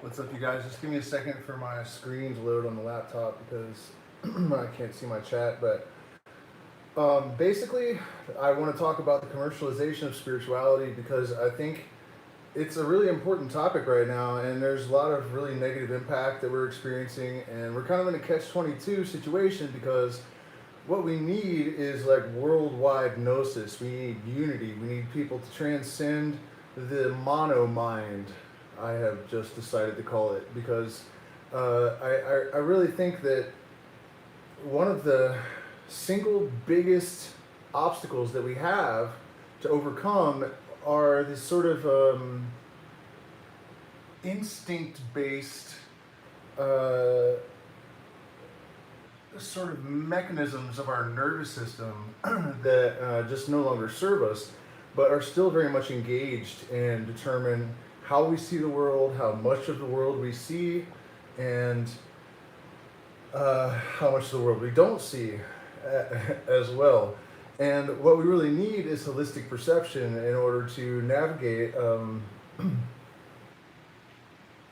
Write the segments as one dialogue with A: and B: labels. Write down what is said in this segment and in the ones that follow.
A: What's up, you guys? Just give me a second for my screen to load on the laptop because I can't see my chat. But basically, I want to talk about the commercialization of spirituality because I think it's a really important topic right now, and there's a lot of really negative impact that we're experiencing, and we're kind of in a catch-22 situation because what we need is like worldwide gnosis. We need unity. We need people to transcend the mono mind, I have just decided to call it, because I really think that one of the single biggest obstacles that we have to overcome are this sort of instinct based sort of mechanisms of our nervous system that just no longer serve us, but are still very much engaged and determine how we see the world, how much of the world we see, and how much of the world we don't see as well. And what we really need is holistic perception in order to navigate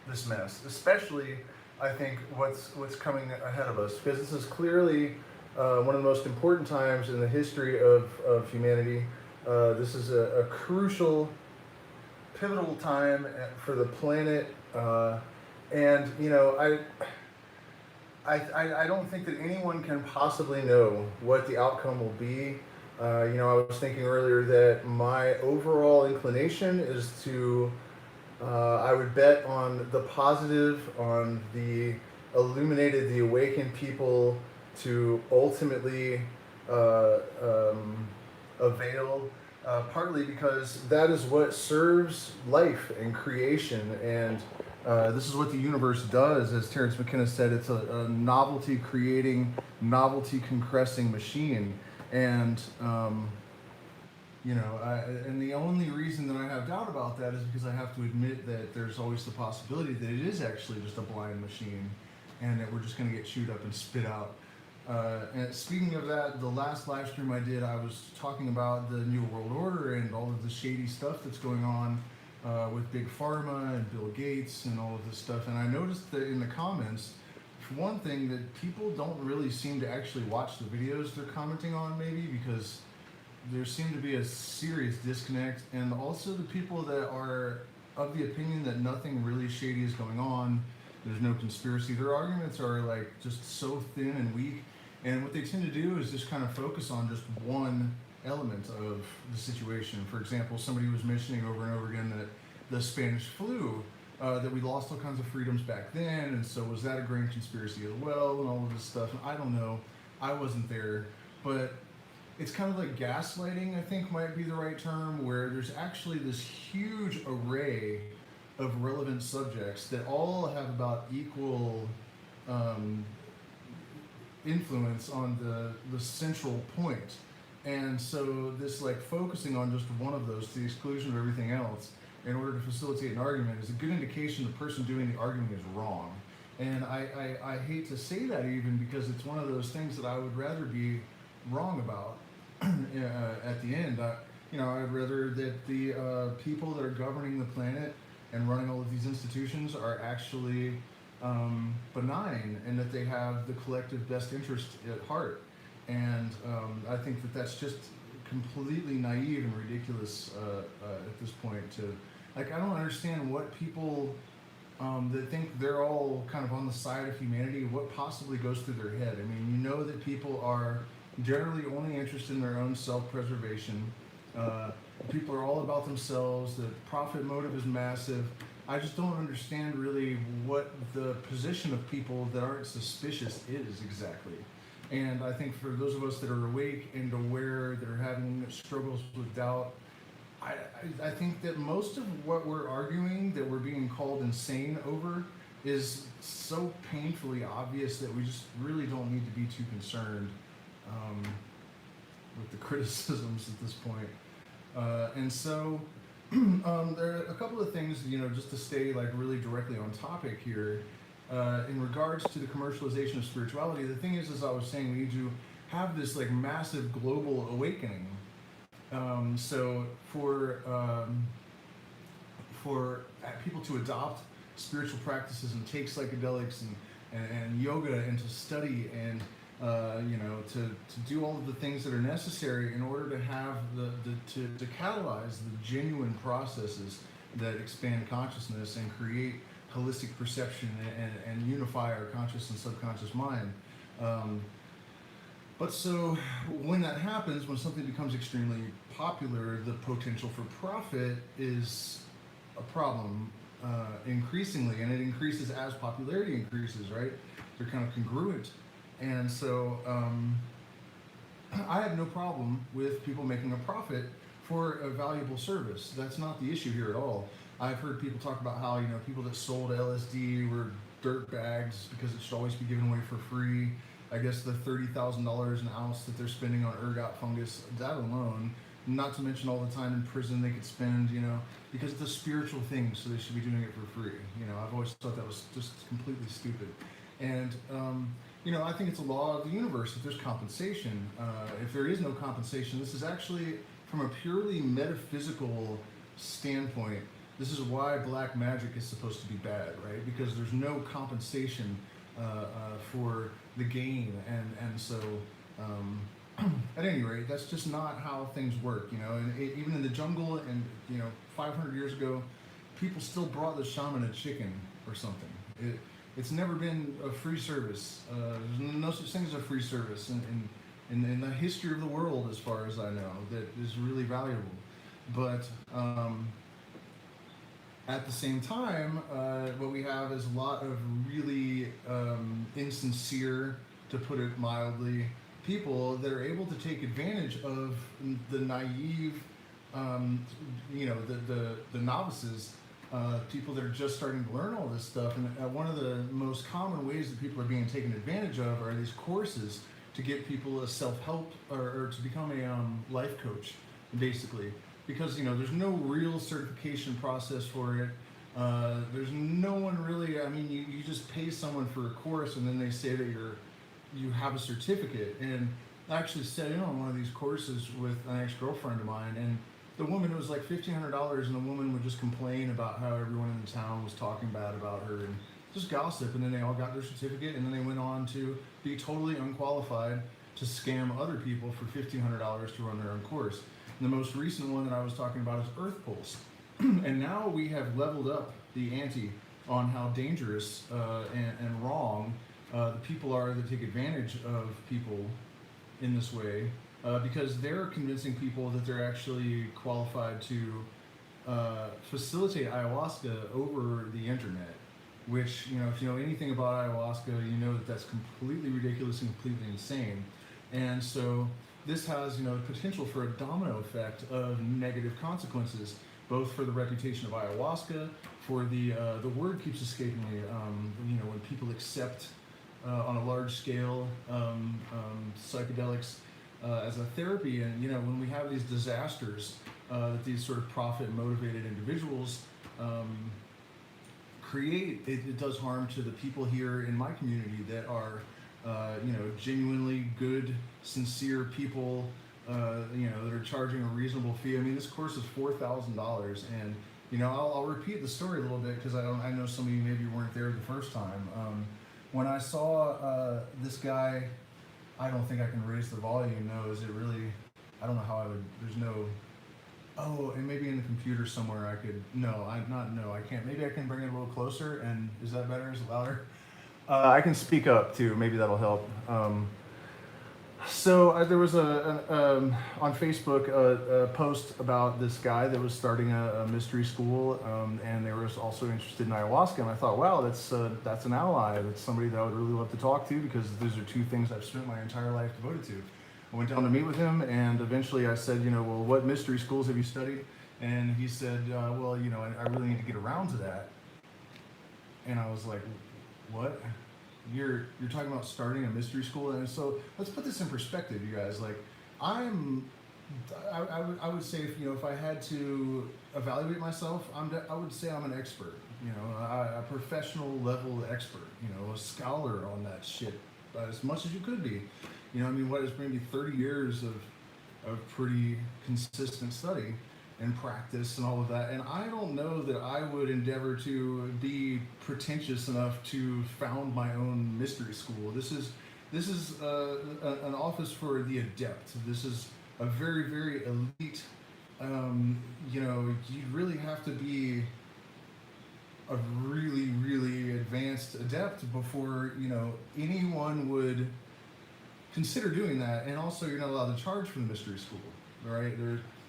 A: this mess, especially I think what's coming ahead of us, because this is clearly one of the most important times in the history of humanity. This is a crucial, pivotal time for the planet, and I don't think that anyone can possibly know what the outcome will be. I was thinking earlier that my overall inclination is to I would bet on the positive, on the illuminated, the awakened people to ultimately avail, partly because that is what serves life and creation. And this is what the universe does. As Terence McKenna said, it's a novelty creating, novelty compressing machine. And and the only reason that I have doubt about that is because I have to admit that there's always the possibility that it is actually just a blind machine and that we're just going to get chewed up and spit out. And speaking of that, the last live stream I did, I was talking about the New World Order and all of the shady stuff that's going on with Big Pharma and Bill Gates and all of this stuff. And I noticed that in the comments, for one thing, that people don't really seem to actually watch the videos they're commenting on, maybe because there seemed to be a serious disconnect, and also the people that are of the opinion that nothing really shady is going on, there's no conspiracy, their arguments are like just so thin and weak, and what they tend to do is just kind of focus on just one element of the situation. For example, somebody was mentioning over and over again that the Spanish flu, that we lost all kinds of freedoms back then, and so was that a grand conspiracy as well, and all of this stuff. And I don't know, I wasn't there, but it's kind of like gaslighting, I think might be the right term, where there's actually this huge array of relevant subjects that all have about equal influence on the central point. And so this like focusing on just one of those to the exclusion of everything else in order to facilitate an argument is a good indication the person doing the argument is wrong. And I hate to say that, even because it's one of those things that I would rather be wrong about. At the end, I'd rather that the people that are governing the planet and running all of these institutions are actually benign, and that they have the collective best interest at heart. And I think that that's just completely naive and ridiculous at this point. I don't understand what people that think they're all kind of on the side of humanity, what possibly goes through their head. I mean, that people are generally only interested in their own self-preservation. People are all about themselves. The profit motive is massive. I just don't understand really what the position of people that aren't suspicious is exactly. And I think for those of us that are awake and aware, that are having struggles with doubt, I think that most of what we're arguing, that we're being called insane over, is so painfully obvious that we just really don't need to be too concerned with the criticisms at this point. And so there are a couple of things, just to stay like really directly on topic here. In regards to the commercialization of spirituality, the thing is, as I was saying, we need to have this like massive global awakening. So for people to adopt spiritual practices and take psychedelics and yoga and to study and to do all of the things that are necessary in order to have to catalyze the genuine processes that expand consciousness and create holistic perception and unify our conscious and subconscious mind. But so when that happens, when something becomes extremely popular, the potential for profit is a problem increasingly, and it increases as popularity increases, right? They're kind of congruent. And so I have no problem with people making a profit for a valuable service. That's not the issue here at all. I've heard people talk about how, people that sold LSD were dirt bags because it should always be given away for free. I guess the $30,000 an ounce that they're spending on ergot fungus, that alone, not to mention all the time in prison they could spend, because it's a spiritual thing, so they should be doing it for free. I've always thought that was just completely stupid. And, I think it's a law of the universe. If there's compensation, if there is no compensation, this is actually, from a purely metaphysical standpoint, this is why black magic is supposed to be bad, right? Because there's no compensation for the gain, and so at any rate, that's just not how things work, And even in the jungle, and 500 years ago, people still brought the shaman a chicken or something. It's never been a free service. There's no such thing as a free service in the history of the world, as far as I know, that is really valuable. But at the same time, what we have is a lot of really insincere, to put it mildly, people that are able to take advantage of the naive, the novices, people that are just starting to learn all this stuff. And one of the most common ways that people are being taken advantage of are these courses to get people a self-help or to become a life coach, basically. Because there's no real certification process for it. There's no one really. I mean, you just pay someone for a course, and then they say that you have a certificate. And I actually sat in on one of these courses with an ex-girlfriend of mine, and the woman, it was like $1,500, and the woman would just complain about how everyone in the town was talking bad about her and just gossip. And then they all got their certificate, and then they went on to be totally unqualified to scam other people for $1,500 to run their own course. The most recent one that I was talking about is Earth Pulse. And now we have leveled up the ante on how dangerous and wrong the people are that take advantage of people in this way, because they're convincing people that they're actually qualified to facilitate ayahuasca over the internet, which, if you know anything about ayahuasca, you know that that's completely ridiculous and completely insane. And so this has, the potential for a domino effect of negative consequences, both for the reputation of ayahuasca, for the word keeps escaping me, when people accept on a large scale psychedelics as a therapy, and when we have these disasters that these sort of profit-motivated individuals create, it does harm to the people here in my community that are genuinely good, sincere people, that are charging a reasonable fee. I mean, this course is $4,000, and I'll repeat the story a little bit because I know some of you maybe weren't there the first time. When I saw this guy, I don't think I can raise the volume. No, is it really? I don't know how I would. There's no. Oh, and maybe in the computer somewhere I could. No, I can't. Maybe I can bring it a little closer. And is that better? Is it louder? I can speak up too. Maybe that'll help. So there was on Facebook a post about this guy that was starting a mystery school, and they were also interested in ayahuasca. And I thought, wow, that's an ally. That's somebody that I would really love to talk to, because those are two things I've spent my entire life devoted to. I went down to meet with him, and eventually I said, well, what mystery schools have you studied? And he said, well, I really need to get around to that. And I was like, what? You're talking about starting a mystery school? And so let's put this in perspective, you guys. Like, I would say if I had to evaluate myself, I would say I'm an expert, a professional level expert, a scholar on that shit, as much as you could be. What is maybe 30 years of pretty consistent study. and practice and all of that. And I don't know that I would endeavor to be pretentious enough to found my own mystery school. This is an office for the adept. This is a very, very elite. You really have to be a really, really advanced adept before anyone would consider doing that. And also, you're not allowed to charge for the mystery school, right?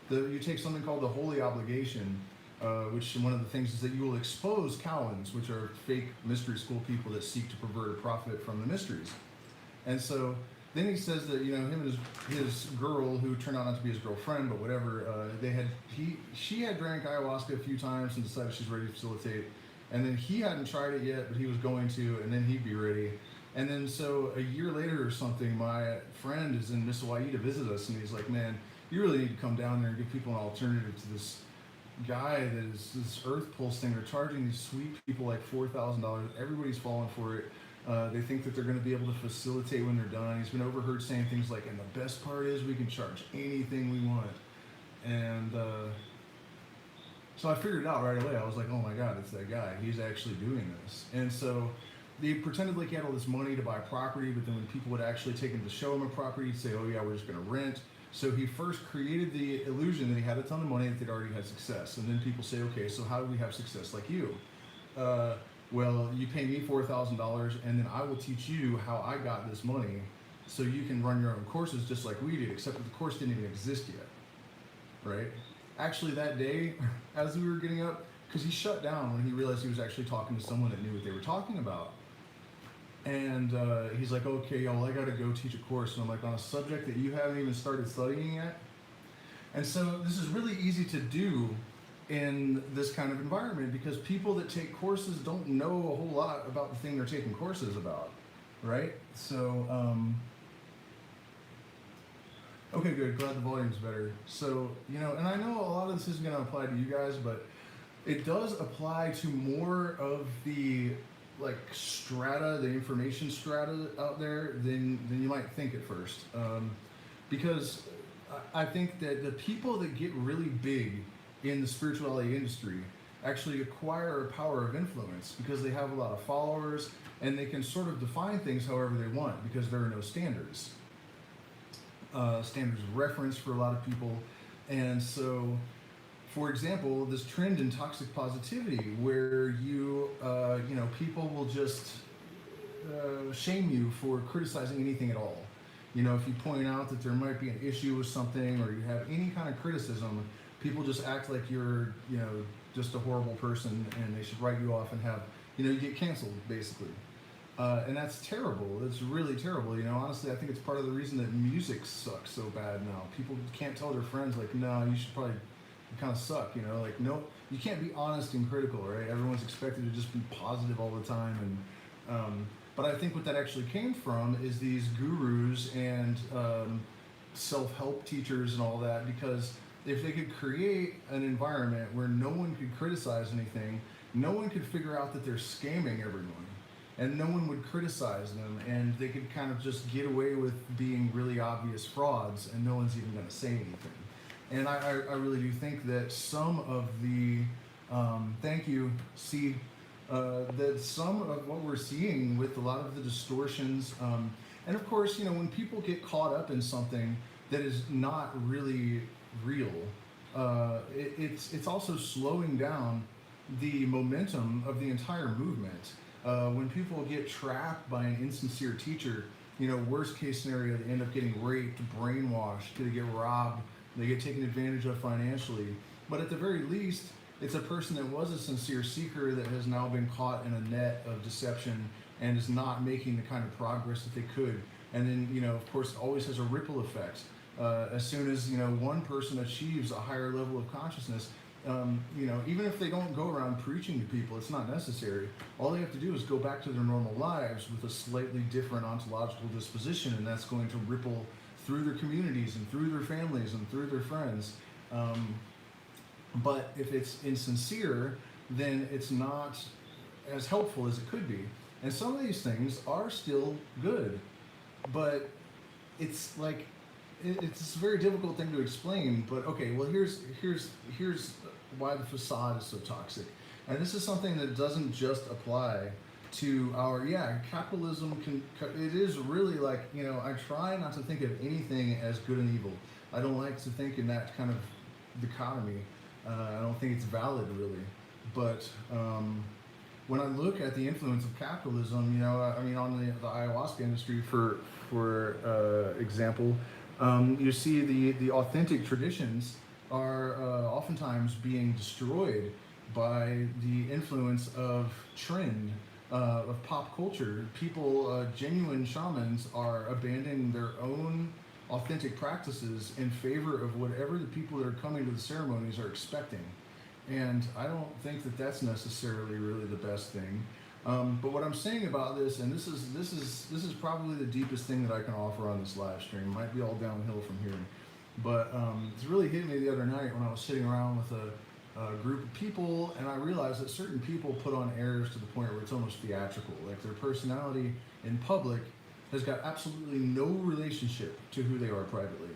A: You take something called the holy obligation, which one of the things is that you will expose Cowans, which are fake mystery school people that seek to pervert or profit from the mysteries. And so then he says that him and his girl, who turned out not to be his girlfriend, but whatever, she had drank ayahuasca a few times and decided she's ready to facilitate. And then he hadn't tried it yet, but he was going to, and then he'd be ready. And then so a year later or something, my friend is in Miss Hawaii to visit us, and he's like, man, you really need to come down there and give people an alternative to this guy that is this Earth Pulse thing. They're charging these sweet people like $4,000. Everybody's falling for it. They think that they're going to be able to facilitate when they're done. He's been overheard saying things like, and the best part is we can charge anything we want. And so I figured it out right away. I was like, oh my God, it's that guy. He's actually doing this. And so they pretended like he had all this money to buy property, but then when people would actually take him to show him a property, he'd say, oh yeah, we're just going to rent. So he first created the illusion that he had a ton of money, that they'd already had success. And then people say, okay, so how do we have success like you? Well, you pay me $4,000, and then I will teach you how I got this money so you can run your own courses just like we did, except that the course didn't even exist yet, right? Actually, that day, as we were getting up, because he shut down when he realized he was actually talking to someone that knew what they were talking about. And he's like, okay, y'all, I got to go teach a course. And I'm like, on a subject that you haven't even started studying yet? And so this is really easy to do in this kind of environment, because people that take courses don't know a whole lot about the thing they're taking courses about, right? So, okay, good, glad the volume's better. So, and I know a lot of this isn't going to apply to you guys, but it does apply to more of the strata, the information strata out there than you might think at first. Because I think that the people that get really big in the spirituality industry actually acquire a power of influence because they have a lot of followers, and they can sort of define things however they want because there are no standards. Standards of reference for a lot of people. And so, for example, this trend in toxic positivity where people will just shame you for criticizing anything at all. If you point out that there might be an issue with something, or you have any kind of criticism, people just act like you're, just a horrible person, and they should write you off and have, you get canceled, basically. And that's terrible. That's really terrible. Honestly, I think it's part of the reason that music sucks so bad now. People can't tell their friends, like, no, you should probably kind of suck, no, you can't be honest and critical, right? Everyone's expected to just be positive all the time. And but I think what that actually came from is these gurus and self-help teachers and all that, because if they could create an environment where no one could criticize anything, no one could figure out that they're scamming everyone, and no one would criticize them, and they could kind of just get away with being really obvious frauds, and no one's even going to say anything. And I really do think that some of the, thank you, that some of what we're seeing with a lot of the distortions, and of course, when people get caught up in something that is not really real, it's also slowing down the momentum of the entire movement. When people get trapped by an insincere teacher, worst case scenario, they end up getting raped, brainwashed, they get robbed, they get taken advantage of financially. But at the very least, it's a person that was a sincere seeker that has now been caught in a net of deception and is not making the kind of progress that they could. And then, of course, it always has a ripple effect. As soon as, one person achieves a higher level of consciousness, even if they don't go around preaching to people, it's not necessary. All they have to do is go back to their normal lives with a slightly different ontological disposition, and that's going to ripple through their communities and through their families and through their friends. But if it's insincere, then it's not as helpful as it could be. And some of these things are still good, but it's like it's a very difficult thing to explain. But okay, well here's why the facade is so toxic, and this is something that doesn't just apply to our capitalism can it is really like I try not to think of anything as good and evil. I don't like to think in that kind of dichotomy. I don't think it's valid really, but when I look at the influence of capitalism, I mean, on the ayahuasca industry, for example, you see the authentic traditions are oftentimes being destroyed by the influence of trend, of pop culture. People, genuine shamans, are abandoning their own authentic practices in favor of whatever the people that are coming to the ceremonies are expecting. And I don't think that that's necessarily really the best thing. But what I'm saying about this, and this is probably the deepest thing that I can offer on this live stream. It might be all downhill from here, but it's really hit me the other night when I was sitting around with a group of people, and I realized that certain people put on airs to the point where it's almost theatrical. Like their personality in public has got absolutely no relationship to who they are privately,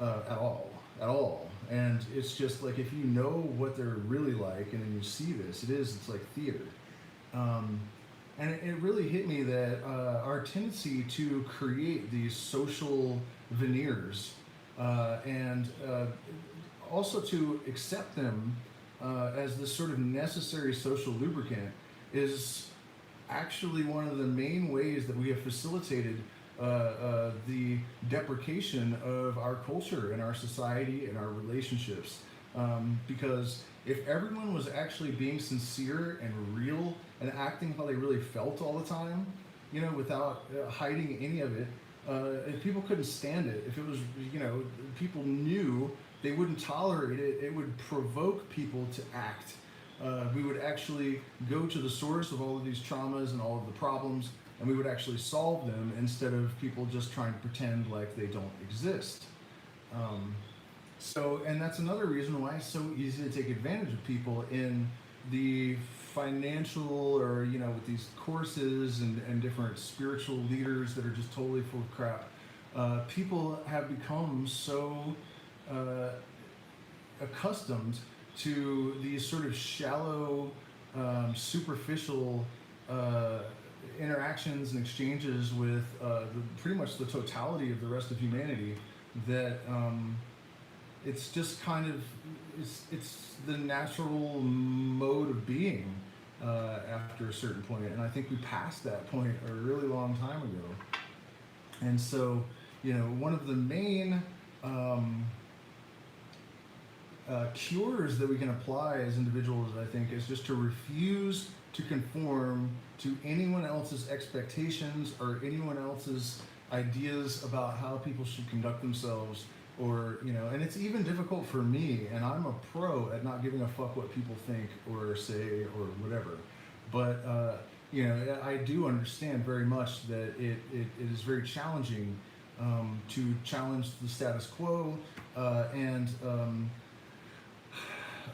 A: at all. And it's just like, if you know what they're really like, and then you see this, it's like theater. And it really hit me that our tendency to create these social veneers, and also to accept them as this sort of necessary social lubricant, is actually one of the main ways that we have facilitated the deprecation of our culture and our society and our relationships. Because if everyone was actually being sincere and real and acting how they really felt all the time, without hiding any of it, if people couldn't stand it, if it was, people knew they wouldn't tolerate it, it would provoke people to act. We would actually go to the source of all of these traumas and all of the problems, and we would actually solve them instead of people just trying to pretend like they don't exist. And that's another reason why it's so easy to take advantage of people in the financial, or with these courses and different spiritual leaders that are just totally full of crap. People have become so accustomed to these sort of shallow, superficial interactions and exchanges with pretty much the totality of the rest of humanity, that it's just kind of it's the natural mode of being after a certain point. And I think we passed that point a really long time ago. And so one of the main cures that we can apply as individuals, I think, is just to refuse to conform to anyone else's expectations or anyone else's ideas about how people should conduct themselves, or and it's even difficult for me, and I'm a pro at not giving a fuck what people think or say or whatever, but I do understand very much that it is very challenging to challenge the status quo, and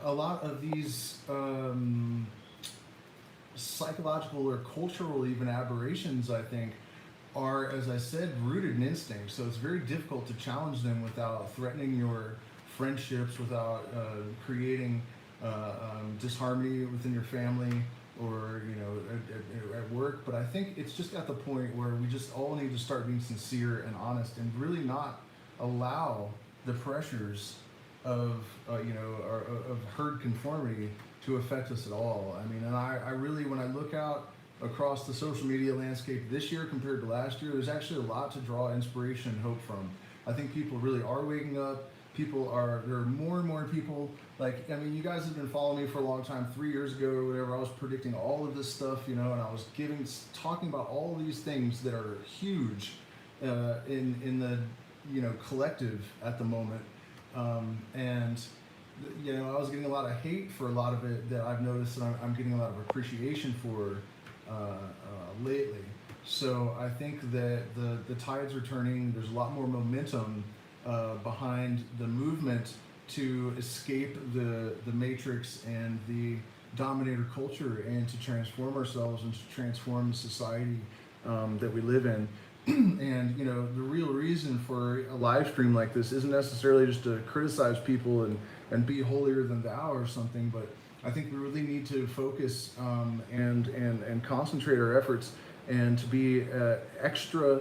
A: a lot of these psychological or cultural even aberrations, I think, are, as I said, rooted in instinct. So it's very difficult to challenge them without threatening your friendships, without creating disharmony within your family, or at work. But I think it's just at the point where we just all need to start being sincere and honest, and really not allow the pressures of of herd conformity to affect us at all. I mean, and I really, when I look out across the social media landscape this year compared to last year, there's actually a lot to draw inspiration and hope from. I think people really are waking up. There are more and more people, like, I mean, you guys have been following me for a long time. 3 years ago or whatever, I was predicting all of this stuff, and I was talking about all these things that are huge in the collective at the moment. And I was getting a lot of hate for a lot of it that I've noticed that I'm getting a lot of appreciation for lately. So I think that the tides are turning. There's a lot more momentum behind the movement to escape the matrix and the dominator culture, and to transform ourselves and to transform the society that we live in. And the real reason for a live stream like this isn't necessarily just to criticize people and be holier than thou or something, but I think we really need to focus and concentrate our efforts and to be extra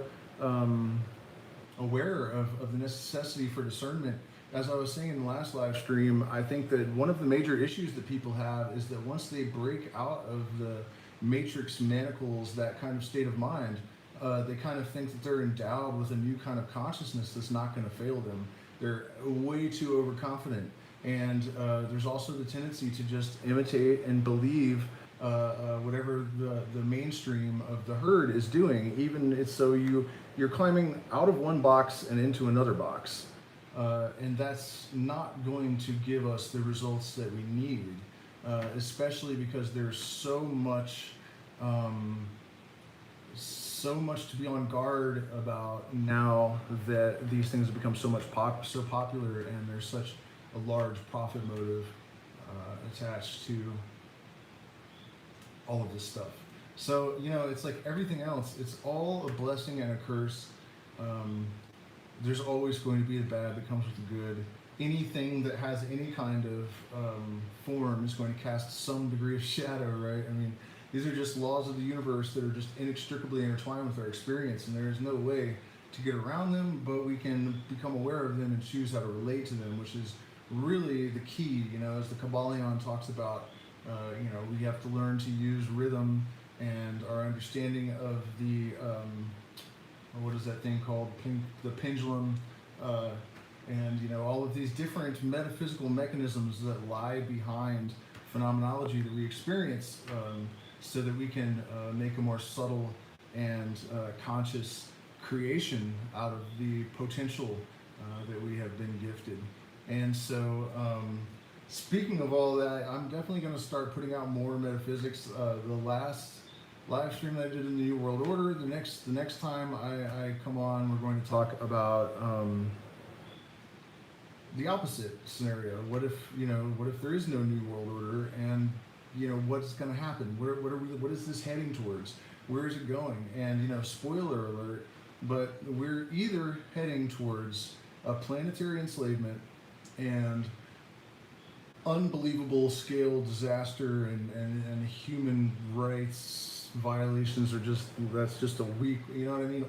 A: aware of the necessity for discernment. As I was saying in the last live stream, I think that one of the major issues that people have is that once they break out of the matrix manacles, that kind of state of mind, they kind of think that they're endowed with a new kind of consciousness that's not going to fail them. They're way too overconfident. And there's also the tendency to just imitate and believe whatever the mainstream of the herd is doing. Even it's so you're climbing out of one box and into another box. And that's not going to give us the results that we need, especially because there's so much to be on guard about now that these things have become so popular, and there's such a large profit motive attached to all of this stuff. So it's like everything else, it's all a blessing and a curse. There's always going to be the bad that comes with the good. Anything that has any kind of form is going to cast some degree of shadow, right? I mean, these are just laws of the universe that are just inextricably intertwined with our experience, and there is no way to get around them, but we can become aware of them and choose how to relate to them, which is really the key. As the Kabbalion talks about, we have to learn to use rhythm and our understanding of the what is that thing called? The pendulum, and all of these different metaphysical mechanisms that lie behind phenomenology that we experience, so that we can make a more subtle and conscious creation out of the potential that we have been gifted. And so, speaking of all that, I'm definitely going to start putting out more metaphysics. The last live stream that I did in the New World Order. The next time I come on, we're going to talk about the opposite scenario. What if there is no New World Order, and what's going to happen? What is this heading towards? Where is it going? And spoiler alert, but we're either heading towards a planetary enslavement and unbelievable scale disaster and human rights violations that's just a week,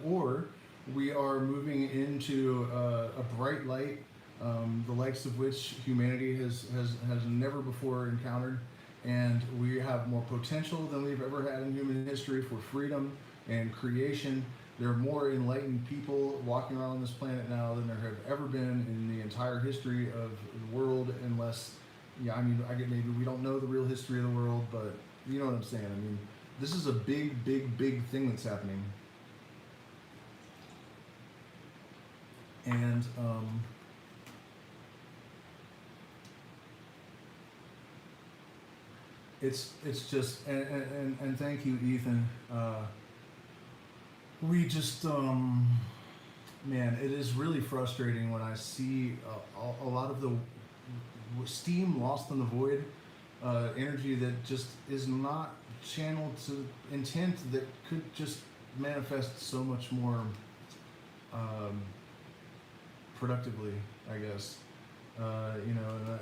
A: or we are moving into a bright light, the likes of which humanity has never before encountered, and we have more potential than we've ever had in human history for freedom and creation. There are more enlightened people walking around on this planet now than there have ever been in the entire history of the world, unless, I get maybe we don't know the real history of the world, but you know what I'm saying. I mean, this is a big, big, big thing that's happening. And it's just, and thank you, Ethan. We just, man, it is really frustrating when I see a lot of the steam lost in the void, energy that just is not channeled to intent that could just manifest so much more productively, I guess.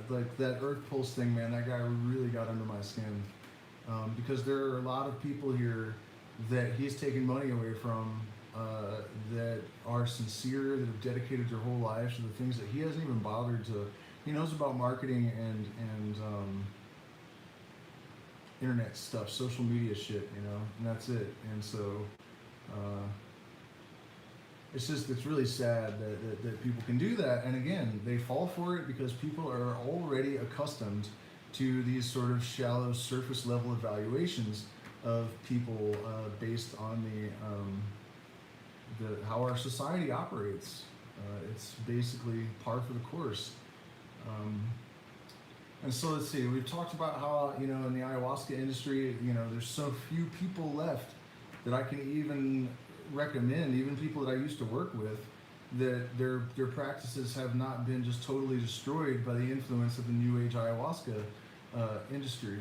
A: Like that Earth Pulse thing, man, that guy really got under my skin, because there are a lot of people here that he's taken money away from, that are sincere, that have dedicated their whole lives to the things that he hasn't even bothered to. He knows about marketing and internet stuff, social media shit, and that's it. And so it's really sad that people can do that. And again, they fall for it because people are already accustomed to these sort of shallow, surface level evaluations of people, based on the how our society operates. It's basically par for the course. And so let's see, we've talked about how, in the ayahuasca industry, there's so few people left that I can even recommend, even people that I used to work with, that their practices have not been just totally destroyed by the influence of the New Age ayahuasca industry.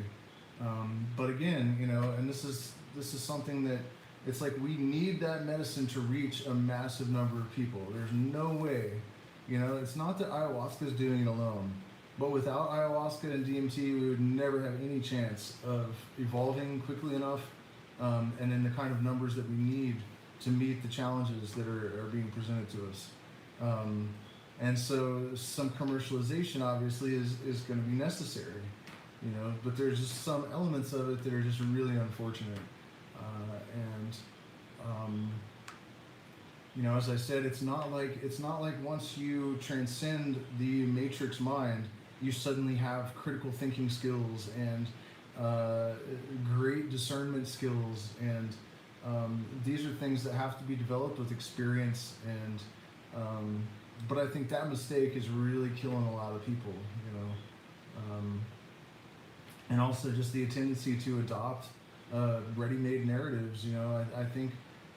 A: But again, and this is something that It's like we need that medicine to reach a massive number of people. There's no way, it's not that ayahuasca is doing it alone, but without ayahuasca and DMT, we would never have any chance of evolving quickly enough, and in the kind of numbers that we need to meet the challenges that are being presented to us. And so some commercialization obviously is going to be necessary, but there's just some elements of it that are just really unfortunate. As I said, it's not like once you transcend the matrix mind, you suddenly have critical thinking skills and great discernment skills, and these are things that have to be developed with experience. But I think that mistake is really killing a lot of people, and also just the tendency to adopt ready-made narratives. I think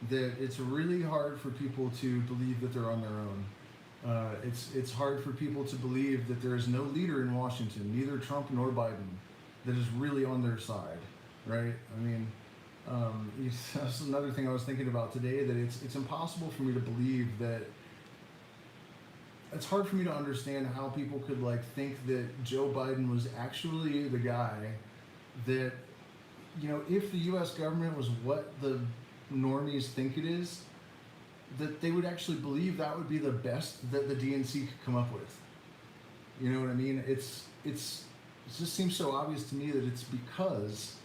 A: that it's really hard for people to believe that they're on their own. It's hard for people to believe that there is no leader in Washington, neither Trump nor Biden, that is really on their side, right? I mean, that's another thing I was thinking about today, that it's impossible for me to believe that. It's hard for me to understand how people could think that Joe Biden was actually the guy that, if the U.S. government was what the normies think it is, that they would actually believe that would be the best that the DNC could come up with. You know what I mean? It just seems so obvious to me that it's because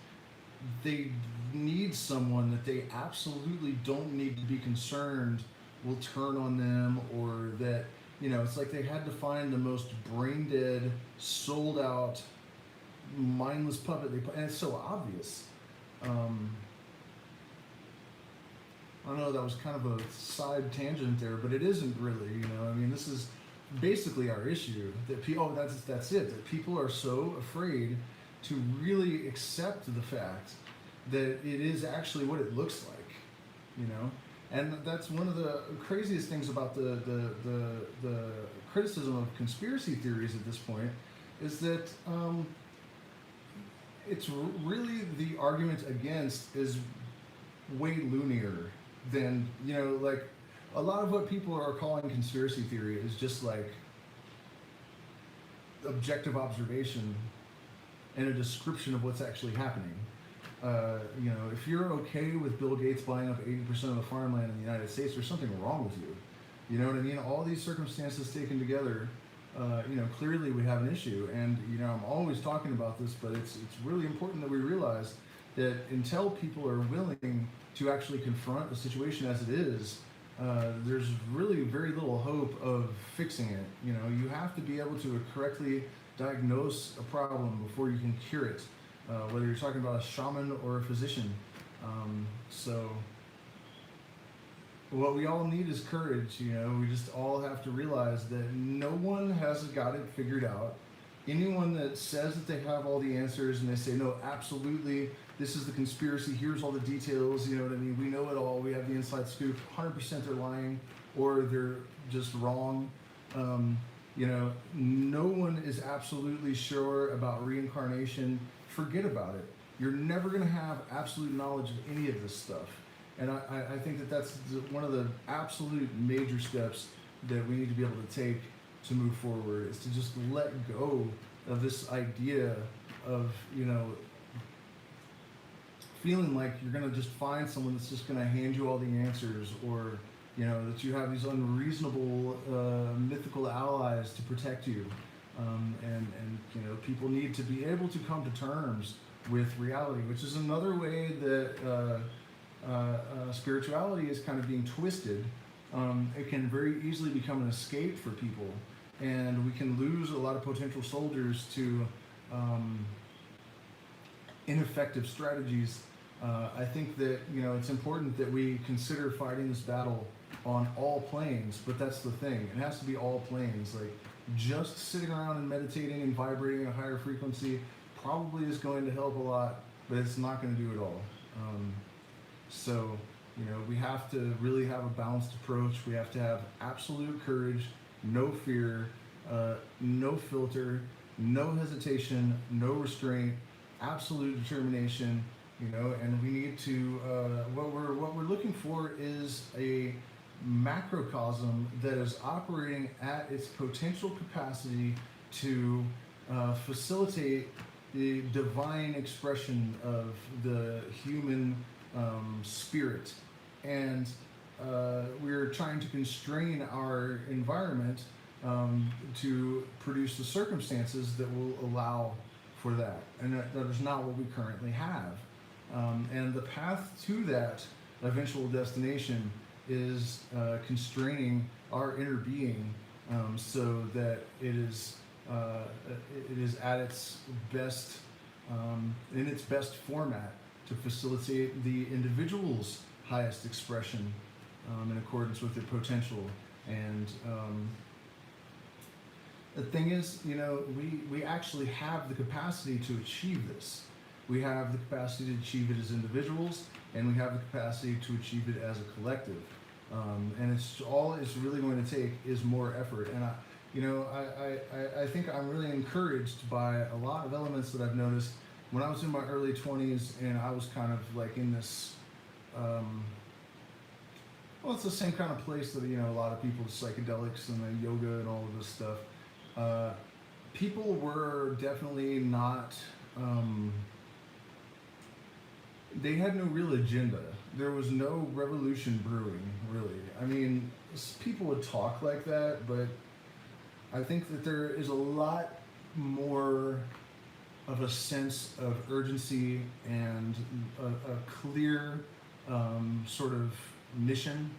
A: they need someone that they absolutely don't need to be concerned will turn on them, or that, it's like they had to find the most brain dead, sold out, mindless puppet. And it's so obvious. I don't know, that was kind of a side tangent there, but it isn't really, this is basically our issue, that that's it, that people are so afraid to really accept the fact that it is actually what it looks like, And that's one of the craziest things about the criticism of conspiracy theories at this point, is that it's really, the argument against is way loonier than, a lot of what people are calling conspiracy theory is just objective observation and a description of what's actually happening. If you're okay with Bill Gates buying up 80% of the farmland in the United States, there's something wrong with you. You know what I mean? All these circumstances taken together, clearly we have an issue. And, I'm always talking about this, but it's really important that we realize that until people are willing to actually confront the situation as it is, there's really very little hope of fixing it. You have to be able to correctly diagnose a problem before you can cure it. Whether you're talking about a shaman or a physician. So what we all need is courage. We just all have to realize that no one has got it figured out. Anyone that says that they have all the answers and they say, no, absolutely, this is the conspiracy, here's all the details, you know what I mean, we know it all, we have the inside scoop, 100% they're lying, or they're just wrong. No one is absolutely sure about reincarnation. Forget about it. You're never going to have absolute knowledge of any of this stuff. And I think that that's one of the absolute major steps that we need to be able to take to move forward, is to just let go of this idea of, feeling like you're going to just find someone that's just going to hand you all the answers, or, that you have these unreasonable mythical allies to protect you. People need to be able to come to terms with reality, which is another way that spirituality is kind of being twisted. It can very easily become an escape for people, and we can lose a lot of potential soldiers to ineffective strategies. I think that it's important that we consider fighting this battle on all planes, but that's the thing. It has to be all planes. Just sitting around and meditating and vibrating at a higher frequency probably is going to help a lot, but it's not going to do it all. We have to really have a balanced approach. We have to have absolute courage, no fear, no filter, no hesitation, no restraint, absolute determination, and we need to, what we're looking for is a macrocosm that is operating at its potential capacity to facilitate the divine expression of the human spirit. And we're trying to constrain our environment to produce the circumstances that will allow for that. And that is not what we currently have. And the path to that eventual destination is constraining our inner being so that it is at its best, in its best format to facilitate the individual's highest expression in accordance with their potential. And the thing is, we actually have the capacity to achieve this. We have the capacity to achieve it as individuals, and we have the capacity to achieve it as a collective. And it's all it's really going to take is more effort. And I think I'm really encouraged by a lot of elements that I've noticed when I was in my early 20s, and I was kind of like in this, it's the same kind of place that, a lot of people, psychedelics and the yoga and all of this stuff. People were definitely not, they had no real agenda. There was no revolution brewing, really. I mean, people would talk like that, but I think that there is a lot more of a sense of urgency and a clear sort of mission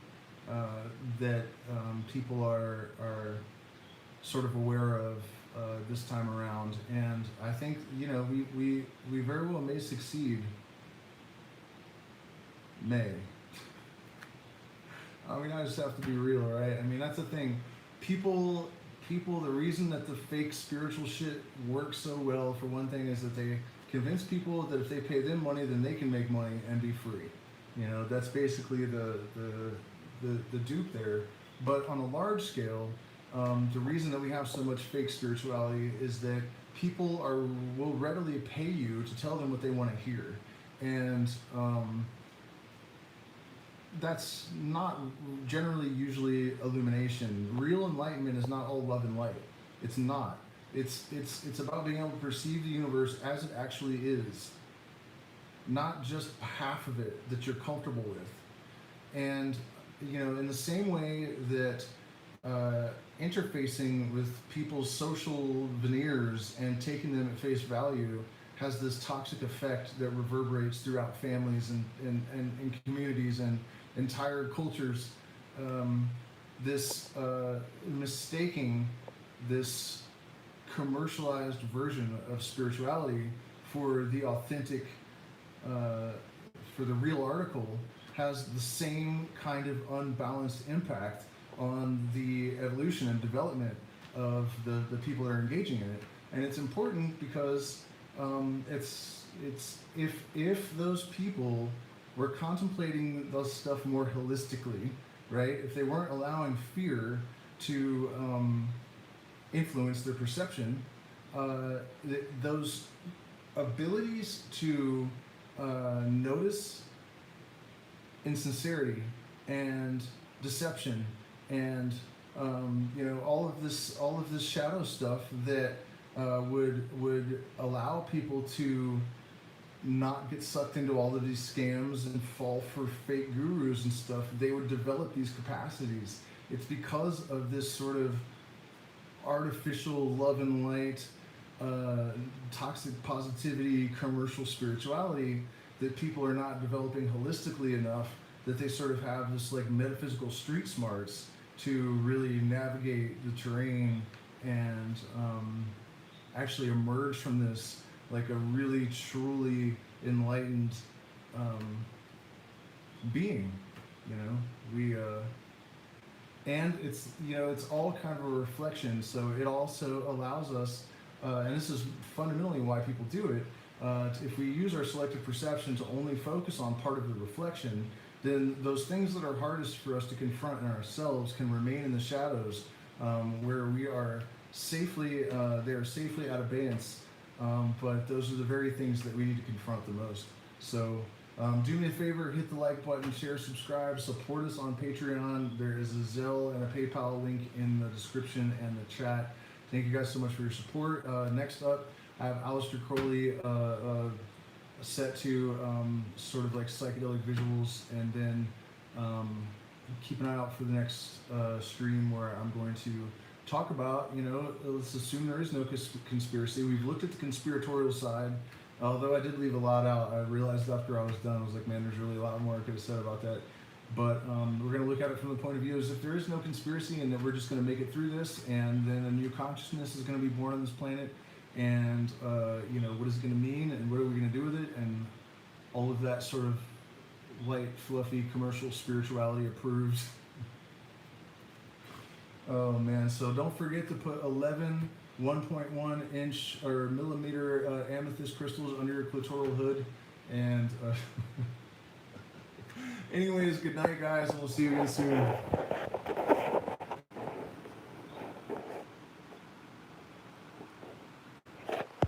A: that people are sort of aware of this time around. And I think, we very well may succeed. May. I mean, I just have to be real, right? I mean, that's the thing. People, the reason that the fake spiritual shit works so well, for one thing, is that they convince people that if they pay them money, then they can make money and be free. That's basically the dupe there. But on a large scale, the reason that we have so much fake spirituality is that people will readily pay you to tell them what they want to hear. And that's not generally usually illumination. Real enlightenment is not all love and light. It's not. It's about being able to perceive the universe as it actually is, not just half of it that you're comfortable with. And in the same way that interfacing with people's social veneers and taking them at face value has this toxic effect that reverberates throughout families and communities and entire cultures, this mistaking this commercialized version of spirituality for the authentic, for the real article, has the same kind of unbalanced impact on the evolution and development of the people that are engaging in it. And it's important because it's if those people were contemplating this stuff more holistically, right? If they weren't allowing fear to influence their perception, those abilities to notice insincerity and deception and all of this shadow stuff that would allow people to not get sucked into all of these scams and fall for fake gurus and stuff. They would develop these capacities. It's because of this sort of artificial love and light, toxic positivity, commercial spirituality that people are not developing holistically enough, that they sort of have this like metaphysical street smarts to really navigate the terrain and actually emerge from this like a really truly enlightened being. And it's all kind of a reflection, so it also allows us, and this is fundamentally why people do it, if we use our selective perception to only focus on part of the reflection, then those things that are hardest for us to confront in ourselves can remain in the shadows, where we are safely, they are safely at abeyance, but those are the very things that we need to confront the most. So do me a favor, hit the like button, share, subscribe, support us on Patreon. There is a Zelle and a PayPal link in the description and the chat. Thank you guys so much for your support. Next up, I have Aleister Crowley set to sort of like psychedelic visuals, and then keep an eye out for the next stream where I'm going to talk about, let's assume there is no conspiracy. We've looked at the conspiratorial side, although I did leave a lot out. I realized after I was done, I was like, man, there's really a lot more I could have said about that. But we're going to look at it from the point of view as if there is no conspiracy, and that we're just going to make it through this, and then a new consciousness is going to be born on this planet, and what is it going to mean, and what are we going to do with it, and all of that sort of light, fluffy, commercial spirituality approved. Oh man, so don't forget to put 11 1.1 inch or millimeter amethyst crystals under your clitoral hood. And anyways, good night guys, and we'll see you again soon.